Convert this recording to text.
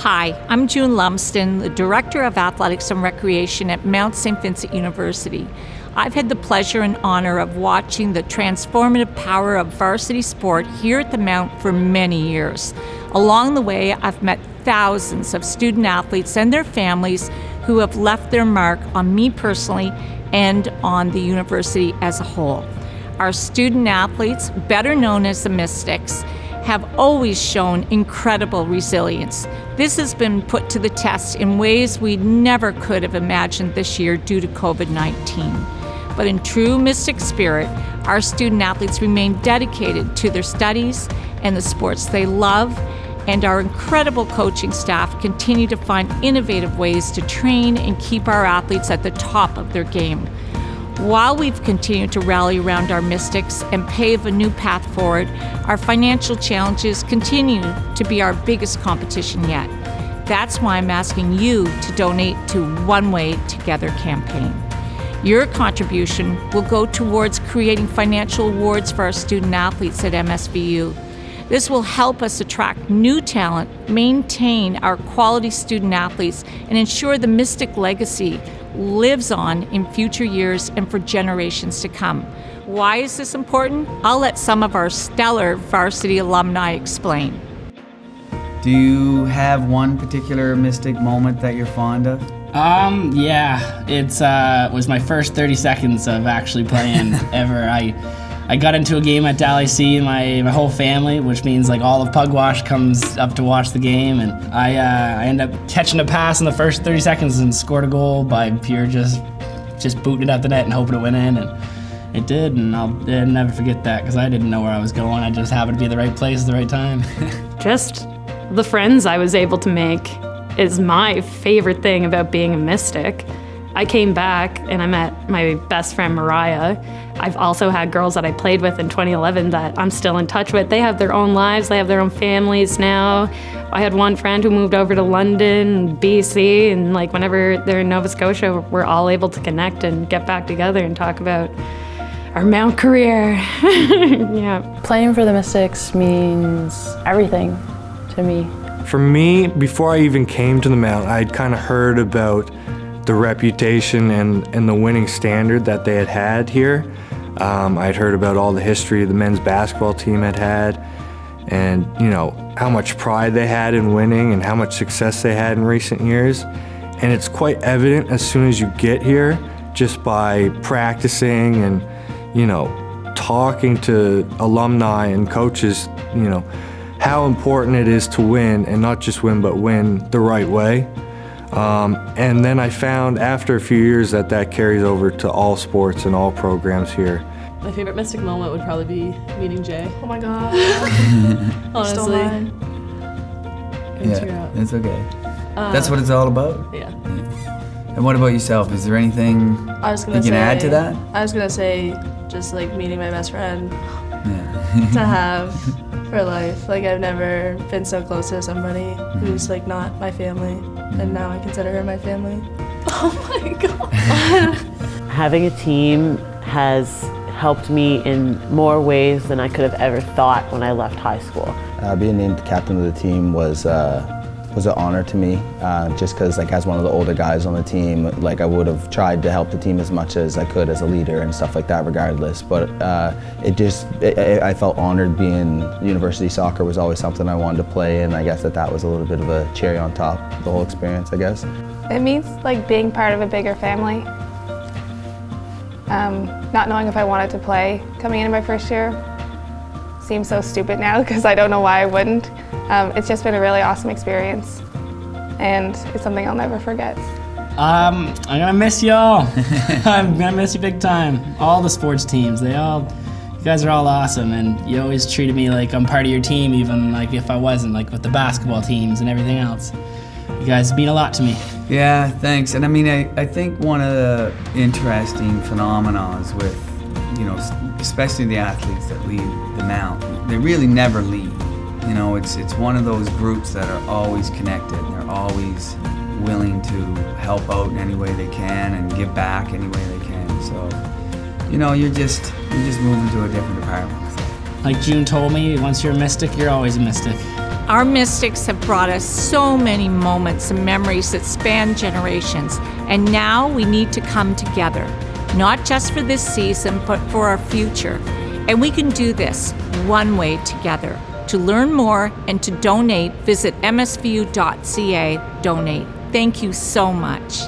Hi, I'm June Lumsden, the Director of Athletics and Recreation at Mount St. Vincent University. I've had the pleasure and honor of watching the transformative power of varsity sport here at the Mount for many years. Along the way, I've met thousands of student athletes and their families who have left their mark on me personally and on the university as a whole. Our student athletes, better known as the Mystics, have always shown incredible resilience. This has been put to the test in ways we never could have imagined this year due to COVID-19. But in true Mystic spirit, our student athletes remain dedicated to their studies and the sports they love, and our incredible coaching staff continue to find innovative ways to train and keep our athletes at the top of their game. While we've continued to rally around our Mystics and pave a new path forward, our financial challenges continue to be our biggest competition yet. That's why I'm asking you to donate to One Way Together campaign. Your contribution will go towards creating financial awards for our student athletes at MSVU. This will help us attract new talent, maintain our quality student athletes, and ensure the Mystic legacy lives on in future years and for generations to come. Why is this important? I'll let some of our stellar varsity alumni explain. Do you have one particular Mystic moment that you're fond of? Yeah, it was my first 30 seconds of actually playing ever. I got into a game at Dal-AC, my whole family, which means like all of Pugwash comes up to watch the game, and I end up catching a pass in the first 30 seconds and scored a goal by pure just booting it at the net and hoping it went in, and it did, and I'll never forget that because I didn't know where I was going. I just happened to be at the right place at the right time. Just the friends I was able to make is my favorite thing about being a Mystic. I came back and I met my best friend Mariah. I've also had girls that I played with in 2011 that I'm still in touch with. They have their own lives, they have their own families now. I had one friend who moved over to London, BC, and like whenever they're in Nova Scotia, we're all able to connect and get back together and talk about our Mount career. Yeah. Playing for the Mystics means everything to me. For me, before I even came to the Mount, I'd kind of heard about the reputation and the winning standard that they had here. I'd heard about all the history the men's basketball team had, and how much pride they had in winning and how much success they had in recent years. And it's quite evident as soon as you get here, just by practicing and talking to alumni and coaches, how important it is to win, and not just win, but win the right way. And then I found after a few years that carries over to all sports and all programs here. My favorite Mystic moment would probably be meeting Jay. Oh my God. Honestly. Yeah, it's okay. That's what it's all about. Yeah. And what about yourself? Is there anything you can add to that? I was gonna say just like meeting my best friend Yeah. to have for life. Like I've never been so close to somebody who's like not my family, and now I consider her my family. Oh my God. Having a team has helped me in more ways than I could have ever thought when I left high school. Being named captain of the team was an honor to me, just because as one of the older guys on the team, I would have tried to help the team as much as I could as a leader and stuff like that regardless, but I felt honored. Being university soccer was always something I wanted to play, and I guess that was a little bit of a cherry on top of the whole experience, I guess. It means being part of a bigger family. Not knowing if I wanted to play coming into my first year seems so stupid now because I don't know why I wouldn't. It's just been a really awesome experience, and it's something I'll never forget. I'm gonna miss y'all. I'm gonna miss you big time. All the sports teams, you guys are all awesome, and you always treated me like I'm part of your team, even if I wasn't, with the basketball teams and everything else. You guys mean a lot to me. Yeah, thanks. And I think one of the interesting phenomena is with, especially the athletes that leave the Mount, they really never leave. It's one of those groups that are always connected. They're always willing to help out in any way they can and give back any way they can. So, you're just moving to a different department. Like June told me, once you're a Mystic, you're always a Mystic. Our Mystics have brought us so many moments and memories that span generations, and now we need to come together, not just for this season, but for our future. And we can do this one way together. To learn more and to donate, visit msvu.ca/donate. Thank you so much.